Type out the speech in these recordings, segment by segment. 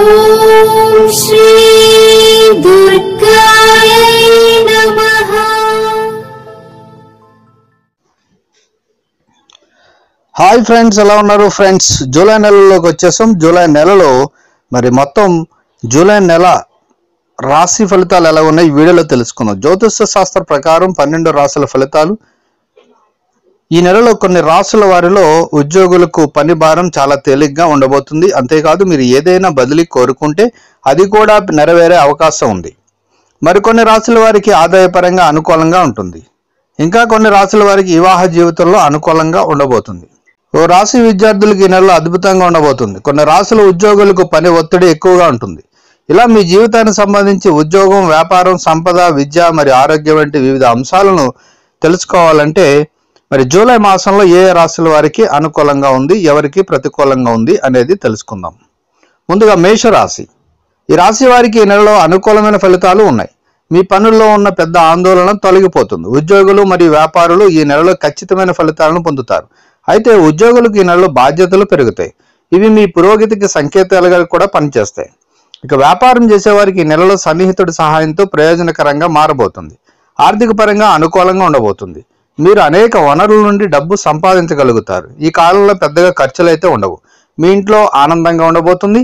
ఓం శ్రీ దుర్గాయ నమః. Hi friends, ఎలా ఉన్నారు ఫ్రెండ్స్? జూలై నెలలోకి వచ్చేసాం. జూలై నెలలో మరి మొత్తం జూలై నెల రాశి ఫలితాలు ఎలా ఉన్నాయి ఈ వీడియోలో తెలుసుకుందాం. జ్యోతిష శాస్త్ర ప్రకారం 12 రాశుల ఫలితాలు. ఈ నెలలో కొన్ని రాశుల వారిలో ఉద్యోగులకు పని భారం చాలా తేలిగ్గా ఉండబోతుంది. అంతేకాదు, మీరు ఏదైనా బదిలీ కోరుకుంటే అది కూడా నెరవేరే అవకాశం ఉంది. మరికొన్ని రాశుల వారికి ఆదాయపరంగా అనుకూలంగా ఉంటుంది. ఇంకా కొన్ని రాశుల వారికి వివాహ జీవితంలో అనుకూలంగా ఉండబోతుంది. ఓ రాశి విద్యార్థులకు ఈ నెలలో అద్భుతంగా ఉండబోతుంది. కొన్ని రాశుల ఉద్యోగులకు పని ఒత్తిడి ఎక్కువగా ఉంటుంది. ఇలా మీ జీవితానికి సంబంధించి ఉద్యోగం, వ్యాపారం, సంపద, విద్య మరియు ఆరోగ్యం వంటి వివిధ అంశాలను తెలుసుకోవాలంటే మరి జూలై మాసంలో ఏ రాశుల వారికి అనుకూలంగా ఉంది, ఎవరికి ప్రతికూలంగా ఉంది అనేది తెలుసుకుందాం. ముందుగా మేషరాశి. ఈ రాశి వారికి ఈ నెలలో అనుకూలమైన ఫలితాలు ఉన్నాయి. మీ పనుల్లో ఉన్న పెద్ద ఆందోళన తొలగిపోతుంది. ఉద్యోగులు మరియు వ్యాపారులు ఈ నెలలో ఖచ్చితమైన ఫలితాలను పొందుతారు. అయితే ఉద్యోగులకు ఈ నెలలో బాధ్యతలు పెరుగుతాయి. ఇవి మీ పురోగతికి సంకేతాలుగా కూడా పనిచేస్తాయి. ఇక వ్యాపారం చేసేవారికి ఈ నెలలో సన్నిహితుడి సహాయంతో ప్రయోజనకరంగా మారబోతుంది. ఆర్థిక పరంగా అనుకూలంగా ఉండబోతుంది. మీరు అనేక వనరుల నుండి డబ్బు సంపాదించగలుగుతారు. ఈ కాలంలో పెద్దగా ఖర్చులు అయితే ఉండవు. మీ ఇంట్లో ఆనందంగా ఉండబోతుంది.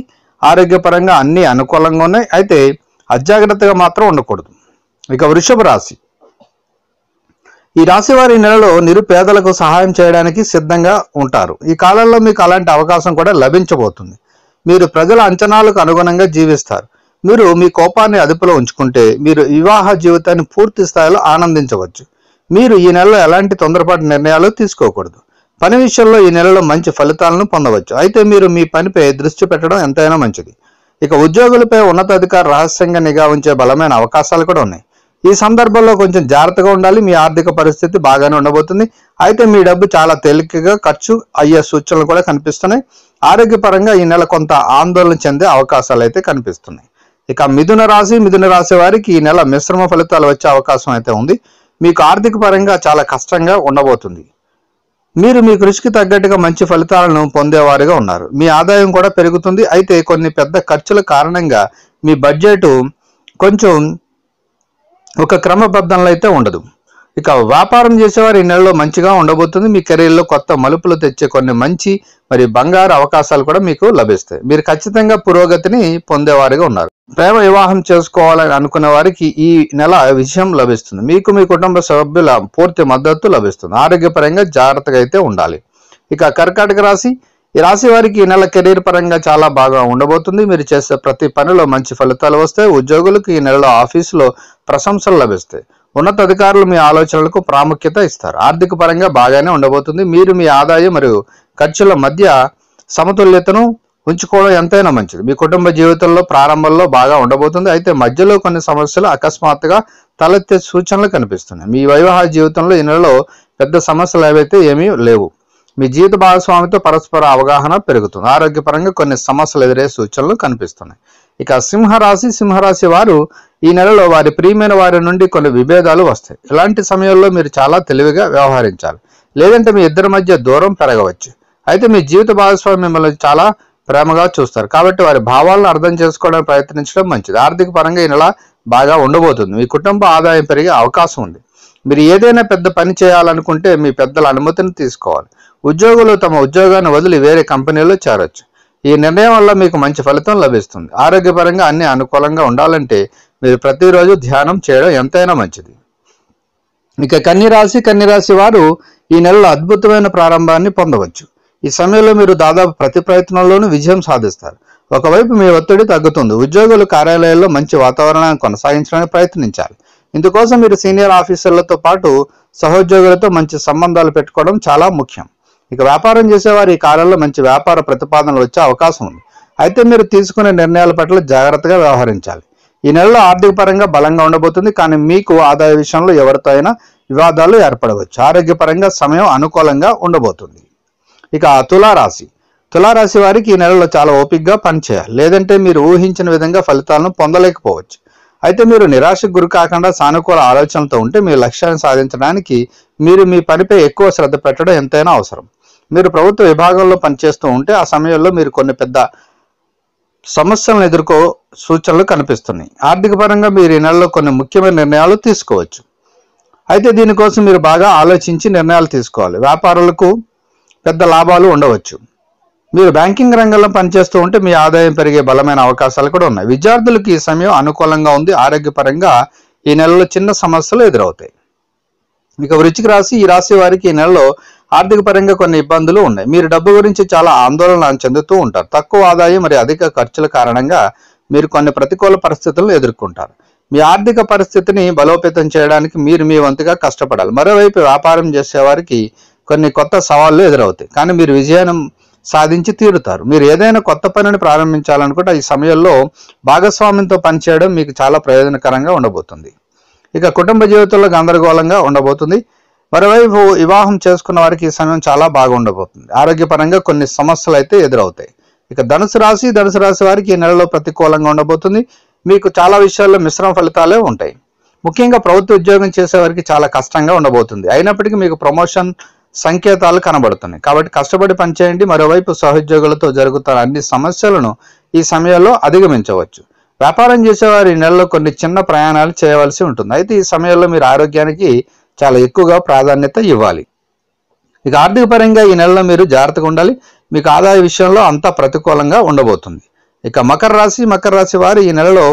ఆరోగ్యపరంగా అన్ని అనుకూలంగా ఉన్నాయి. అయితే అజాగ్రత్తగా మాత్రం ఉండకూడదు. ఇక వృషభ రాశి. ఈ రాశి వారి నెలలో నిరుపేదలకు సహాయం చేయడానికి సిద్ధంగా ఉంటారు. ఈ కాలంలో మీకు అలాంటి అవకాశం కూడా లభించబోతుంది. మీరు ప్రజల అంచనాలకు అనుగుణంగా జీవిస్తారు. మీరు మీ కోపాన్ని అదుపులో ఉంచుకుంటే మీరు వివాహ జీవితాన్ని పూర్తి స్థాయిలో ఆనందించవచ్చు. మీరు ఈ నెలలో ఎలాంటి తొందరపాటు నిర్ణయాలు తీసుకోకూడదు. పని విషయంలో ఈ నెలలో మంచి ఫలితాలను పొందవచ్చు. అయితే మీరు మీ పనిపై దృష్టి పెట్టడం ఎంతైనా మంచిది. ఇక ఉద్యోగులపై ఉన్నతాధికారి రహస్యంగా నిఘా ఉంచే బలమైన అవకాశాలు కూడా ఉన్నాయి. ఈ సందర్భంలో కొంచెం జాగ్రత్తగా ఉండాలి. మీ ఆర్థిక పరిస్థితి బాగానే ఉండబోతుంది. అయితే మీ డబ్బు చాలా తేలికగా ఖర్చు అయ్యే సూచనలు కూడా కనిపిస్తున్నాయి. ఆరోగ్యపరంగా ఈ నెల కొంత ఆందోళన చెందే అవకాశాలు అయితే కనిపిస్తున్నాయి. ఇక మిథున రాశి వారికి ఈ నెల మిశ్రమ ఫలితాలు వచ్చే అవకాశం అయితే ఉంది. మీకు ఆర్థిక పరంగా చాలా కష్టంగా ఉండబోతుంది. మీరు మీ కృషికి తగ్గట్టుగా మంచి ఫలితాలను పొందేవారుగా ఉన్నారు. మీ ఆదాయం కూడా పెరుగుతుంది. అయితే కొన్ని పెద్ద ఖర్చుల కారణంగా మీ బడ్జెట్ కొంచెం ఒక క్రమబద్ధంలో అయితే ఉండదు. ఇక వ్యాపారం చేసేవారు ఈ నెలలో మంచిగా ఉండబోతుంది. మీ కెరీర్లో కొత్త మలుపులు తెచ్చే కొన్ని మంచి మరియు బంగారు అవకాశాలు కూడా మీకు లభిస్తాయి. మీరు ఖచ్చితంగా పురోగతిని పొందేవారుగా ఉన్నారు. ప్రేమ వివాహం చేసుకోవాలని అనుకునే వారికి ఈ నెల విజయం లభిస్తుంది. మీకు మీ కుటుంబ సభ్యుల పూర్తి మద్దతు లభిస్తుంది. ఆరోగ్యపరంగా జాగ్రత్తగా అయితే ఉండాలి. ఇక కర్కాటక రాశి. ఈ రాశి వారికి ఈ నెల కెరీర్ పరంగా చాలా బాగా ఉండబోతుంది. మీరు చేసే ప్రతి పనిలో మంచి ఫలితాలు వస్తాయి. ఉద్యోగులకు ఈ నెలలో ఆఫీసులో ప్రశంసలు లభిస్తాయి. ఉన్నతాధికారులు మీ ఆలోచనలకు ప్రాముఖ్యత ఇస్తారు. ఆర్థిక పరంగా బాగానే ఉండబోతుంది. మీరు మీ ఆదాయం మరియు ఖర్చుల మధ్య సమతుల్యతను ఉంచుకోవడం ఎంతైనా మంచిది. మీ కుటుంబ జీవితంలో ప్రారంభంలో బాగా ఉండబోతుంది. అయితే మధ్యలో కొన్ని సమస్యలు అకస్మాత్తుగా తలెత్తే సూచనలు కనిపిస్తున్నాయి. మీ వివాహ జీవితంలో ఈ నెలలో పెద్ద సమస్యలు ఏవైతే ఏమీ లేవు. మీ జీవిత భాగస్వామితో పరస్పర అవగాహన పెరుగుతుంది. ఆరోగ్యపరంగా కొన్ని సమస్యలు ఎదురే సూచనలు కనిపిస్తున్నాయి. ఇక సింహరాశి వారు ఈ నెలలో వారి ప్రియమైన వారి నుండి కొన్ని విభేదాలు వస్తాయి. ఇలాంటి సమయంలో మీరు చాలా తెలివిగా వ్యవహరించాలి. లేదంటే మీ ఇద్దరి మధ్య దూరం పెరగవచ్చు. అయితే మీ జీవిత భాగస్వామి మిమ్మల్ని చాలా ప్రేమగా చూస్తారు. కాబట్టి వారి భావాలను అర్థం చేసుకోవడానికి ప్రయత్నించడం మంచిది. ఆర్థిక పరంగా ఈ నెల బాగా ఉండబోతుంది. మీ కుటుంబ ఆదాయం పెరిగే అవకాశం ఉంది. మీరు ఏదైనా పెద్ద పని చేయాలనుకుంటే మీ పెద్దల అనుమతిని తీసుకోవాలి. ఉద్యోగులు తమ ఉద్యోగాన్ని వదిలి వేరే కంపెనీలో చేరొచ్చు. ఈ నిర్ణయం వల్ల మీకు మంచి ఫలితం లభిస్తుంది. ఆరోగ్యపరంగా అన్ని అనుకూలంగా ఉండాలంటే మీరు ప్రతిరోజు ధ్యానం చేయడం ఎంతైనా మంచిది. ఇక కన్యరాశి వారు ఈ నెలలో అద్భుతమైన ప్రారంభాన్ని పొందవచ్చు. ఈ సమయంలో మీరు దాదాపు ప్రతి ప్రయత్నంలోనూ విజయం సాధిస్తారు. ఒకవైపు మీ ఒత్తిడి తగ్గుతుంది. ఉద్యోగులు కార్యాలయాల్లో మంచి వాతావరణాన్ని కొనసాగించడానికి ప్రయత్నించాలి. ఇందుకోసం మీరు సీనియర్ ఆఫీసర్లతో పాటు సహోద్యోగులతో మంచి సంబంధాలు పెట్టుకోవడం చాలా ముఖ్యం. ఇక వ్యాపారం చేసేవారు ఈ కాలంలో మంచి వ్యాపార ప్రతిపాదనలు వచ్చే అవకాశం ఉంది. అయితే మీరు తీసుకునే నిర్ణయాల పట్ల జాగ్రత్తగా వ్యవహరించాలి. ఈ నెలలో ఆర్థిక పరంగా బలంగా ఉండబోతుంది. కానీ మీకు ఆదాయ విషయంలో ఎవరితో అయినా వివాదాలు ఏర్పడవచ్చు. ఆరోగ్యపరంగా సమయం అనుకూలంగా ఉండబోతుంది. ఇక తులారాశి వారికి ఈ నెలలో చాలా ఓపికగా పనిచేయాలి. లేదంటే మీరు ఊహించిన విధంగా ఫలితాలను పొందలేకపోవచ్చు. అయితే మీరు నిరాశకు గురి కాకుండా సానుకూల ఆలోచనలతో ఉంటే మీ లక్ష్యాన్ని సాధించడానికి మీరు మీ పనిపై ఎక్కువ శ్రద్ధ పెట్టడం ఎంతైనా అవసరం. మీరు ప్రభుత్వ విభాగంలో పనిచేస్తూ ఉంటే ఆ సమయంలో మీరు కొన్ని పెద్ద సమస్యలను ఎదుర్కో సూచనలు కనిపిస్తున్నాయి. ఆర్థిక పరంగా మీరు ఈ నెలలో కొన్ని ముఖ్యమైన నిర్ణయాలు తీసుకోవచ్చు. అయితే దీనికోసం మీరు బాగా ఆలోచించి నిర్ణయాలు తీసుకోవాలి. వ్యాపారులకు పెద్ద లాభాలు ఉండవచ్చు. మీరు బ్యాంకింగ్ రంగంలో పనిచేస్తూ ఉంటే మీ ఆదాయం పెరిగే బలమైన అవకాశాలు కూడా ఉన్నాయి. విద్యార్థులకు ఈ సమయం అనుకూలంగా ఉంది. ఆరోగ్యపరంగా ఈ నెలలో చిన్న సమస్యలు ఎదురవుతాయి. ఇక వృశ్చిక రాశి, ఈ రాశి వారికి ఈ నెలలో ఆర్థిక పరంగా కొన్ని ఇబ్బందులు ఉన్నాయి. మీరు డబ్బు గురించి చాలా ఆందోళన చెందుతూ ఉంటారు. తక్కువ ఆదాయం మరియు అధిక ఖర్చుల కారణంగా మీరు కొన్ని ప్రతికూల పరిస్థితులను ఎదుర్కొంటారు. మీ ఆర్థిక పరిస్థితిని బలోపేతం చేయడానికి మీరు మీ వంతుగా కష్టపడాలి. మరోవైపు వ్యాపారం చేసేవారికి కొన్ని కొత్త సవాళ్లు ఎదురవుతాయి, కానీ మీరు విజయం సాధించి తీరుతారు. మీరు ఏదైనా కొత్త పనిని ప్రారంభించాలనుకుంటే ఈ సమయంలో భాగస్వామ్యంతో పనిచేయడం మీకు చాలా ప్రయోజనకరంగా ఉండబోతుంది. ఇక కుటుంబ జీవితంలో గందరగోళంగా ఉండబోతుంది. మరోవైపు వివాహం చేసుకున్న వారికి ఈ సమయం చాలా బాగా ఉండబోతుంది. ఆరోగ్యపరంగా కొన్ని సమస్యలు అయితే ఎదురవుతాయి. ఇక ధనుసు రాశి వారికి ఈ నెలలో ప్రతికూలంగా ఉండబోతుంది. మీకు చాలా విషయాల్లో మిశ్రమ ఫలితాలే ఉంటాయి. ముఖ్యంగా ప్రభుత్వ ఉద్యోగం చేసేవారికి చాలా కష్టంగా ఉండబోతుంది. అయినప్పటికీ మీకు ప్రమోషన్ సంకేతాలు కనబడుతున్నాయి, కాబట్టి కష్టపడి పనిచేయండి. మరోవైపు సహోద్యోగులతో జరుగుతున్న అన్ని సమస్యలను ఈ సమయంలో అధిగమించవచ్చు. వ్యాపారం చేసేవారు ఈ నెలలో కొన్ని చిన్న ప్రయాణాలు చేయవలసి ఉంటుంది. అయితే ఈ సమయంలో మీరు ఆరోగ్యానికి చాలా ఎక్కువగా ప్రాధాన్యత ఇవ్వాలి. ఇక ఆర్థిక పరంగా ఈ నెలలో మీరు జాగ్రత్తగా ఉండాలి. మీకు ఆదాయ విషయంలో అంతా ప్రతికూలంగా ఉండబోతుంది. ఇక మకర రాశి వారు ఈ నెలలో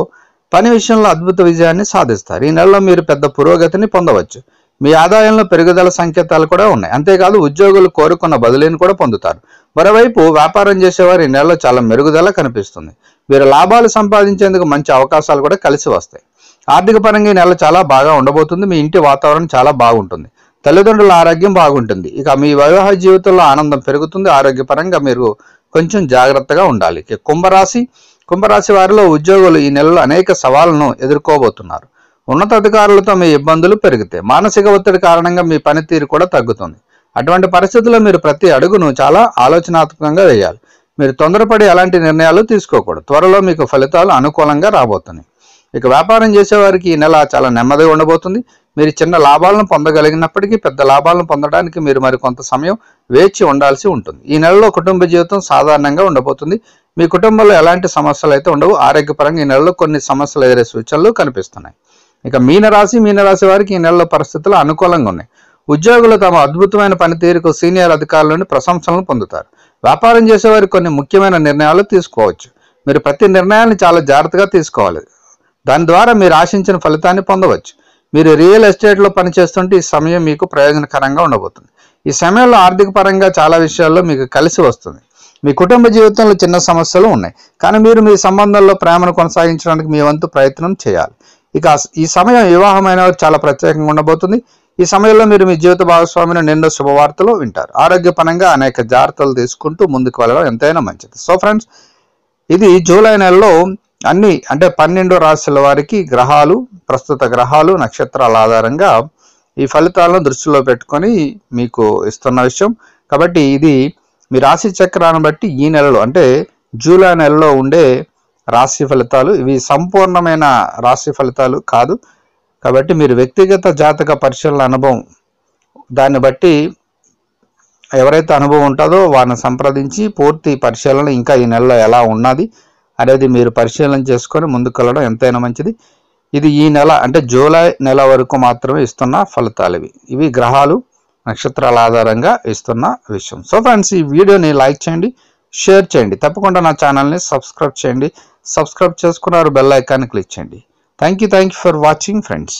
పని విషయంలో అద్భుత విజయాన్ని సాధిస్తారు. ఈ నెలలో మీరు పెద్ద పురోగతిని పొందవచ్చు. మీ ఆదాయంలో పెరుగుదల సంకేతాలు కూడా ఉన్నాయి. అంతేకాదు ఉద్యోగులు కోరుకున్న బదిలీని కూడా పొందుతారు. మరోవైపు వ్యాపారం చేసేవారు ఈ నెలలో చాలా మెరుగుదల కనిపిస్తుంది. మీరు లాభాలు సంపాదించేందుకు మంచి అవకాశాలు కూడా కలిసి వస్తాయి. ఆర్థిక పరంగా ఈ నెల చాలా బాగా ఉండబోతుంది. మీ ఇంటి వాతావరణం చాలా బాగుంటుంది. తల్లిదండ్రుల ఆరోగ్యం బాగుంటుంది. ఇక మీ వివాహ జీవితంలో ఆనందం పెరుగుతుంది. ఆరోగ్యపరంగా మీరు కొంచెం జాగ్రత్తగా ఉండాలి. ఇక కుంభరాశి వారిలో ఉద్యోగులు ఈ నెలలో అనేక సవాళ్లను ఎదుర్కోబోతున్నారు. ఉన్నతాధికారులతో మీ ఇబ్బందులు పెరుగుతాయి. మానసిక ఒత్తిడి కారణంగా మీ పనితీరు కూడా తగ్గుతుంది. అటువంటి పరిస్థితుల్లో మీరు ప్రతి అడుగును చాలా ఆలోచనాత్మకంగా వేయాలి. మీరు తొందరపడి ఎలాంటి నిర్ణయాలు తీసుకోకూడదు. త్వరలో మీకు ఫలితాలు అనుకూలంగా రాబోతున్నాయి. ఇక వ్యాపారం చేసేవారికి ఈ నెల చాలా నెమ్మదిగా ఉండబోతుంది. మీరు చిన్న లాభాలను పొందగలిగినప్పటికీ పెద్ద లాభాలను పొందడానికి మీరు మరి కొంత సమయం వేచి ఉండాల్సి ఉంటుంది. ఈ నెలలో కుటుంబ జీవితం సాధారణంగా ఉండబోతుంది. మీ కుటుంబంలో ఎలాంటి సమస్యలు అయితే ఉండవు. ఆరోగ్యపరంగా ఈ నెలలో కొన్ని సమస్యలు ఎదురే సూచనలు కనిపిస్తున్నాయి. ఇక మీనరాశి వారికి ఈ నెలలో పరిస్థితులు అనుకూలంగా ఉన్నాయి. ఉద్యోగులు తమ అద్భుతమైన పనితీరుకు సీనియర్ అధికారుల నుండి ప్రశంసలను పొందుతారు. వ్యాపారం చేసేవారికి కొన్ని ముఖ్యమైన నిర్ణయాలు తీసుకోవచ్చు. మీరు ప్రతి నిర్ణయాన్ని చాలా జాగ్రత్తగా తీసుకోవాలి. దాని ద్వారా మీరు ఆశించిన ఫలితాన్ని పొందవచ్చు. మీరు రియల్ ఎస్టేట్లో పనిచేస్తుంటే ఈ సమయం మీకు ప్రయోజనకరంగా ఉండబోతుంది. ఈ సమయంలో ఆర్థిక పరంగా చాలా విషయాల్లో మీకు కలిసి వస్తుంది. మీ కుటుంబ జీవితంలో చిన్న సమస్యలు ఉన్నాయి, కానీ మీరు మీ సంబంధంలో ప్రేమను కొనసాగించడానికి మీ వంతు ప్రయత్నం చేయాలి. ఇక ఈ సమయం వివాహమైన చాలా ప్రత్యేకంగా ఉండబోతుంది. ఈ సమయంలో మీరు మీ జీవిత భాగస్వామిని నిండు శుభవార్తలు వింటారు. ఆరోగ్యపరంగా అనేక జాగ్రత్తలు తీసుకుంటూ ముందుకు వెళ్ళడం ఎంతైనా మంచిది. సో ఫ్రెండ్స్, ఇది జూలై నెలలో అన్ని 12 రాశుల వారికి ప్రస్తుత గ్రహాలు నక్షత్రాల ఆధారంగా ఈ ఫలితాలను దృష్టిలో పెట్టుకొని మీకు ఇస్తున్న విషయం. కాబట్టి ఇది మీ రాశి చక్రాన్ని బట్టి ఈ నెలలో జూలై నెలలో ఉండే రాశి ఫలితాలు. ఇవి సంపూర్ణమైన రాశి ఫలితాలు కాదు. కాబట్టి మీరు వ్యక్తిగత జాతక పరిశీలన అనుభవం దాన్ని బట్టి ఎవరైతే అనుభవం ఉంటుందో వారిని సంప్రదించి పూర్తి పరిశీలన ఇంకా ఈ నెలలో ఎలా ఉన్నది అనేది మీరు పరిశీలన చేసుకొని ముందుకు వెళ్ళడం ఎంతైనా మంచిది. ఇది ఈ నెల జూలై నెల వరకు మాత్రమే ఇస్తున్న ఫలితాలు. ఇవి గ్రహాలు నక్షత్రాల ఆధారంగా ఇస్తున్న విషయం. సో ఫ్రెండ్స్, ఈ వీడియోని లైక్ చేయండి, షేర్ చేయండి. తప్పకుండా నా ఛానల్ని సబ్స్క్రైబ్ చేయండి. సబ్స్క్రైబ్ చేసుకున్నారు బెల్ ఐకాన్ని క్లిక్ చేయండి. Thank you for watching friends.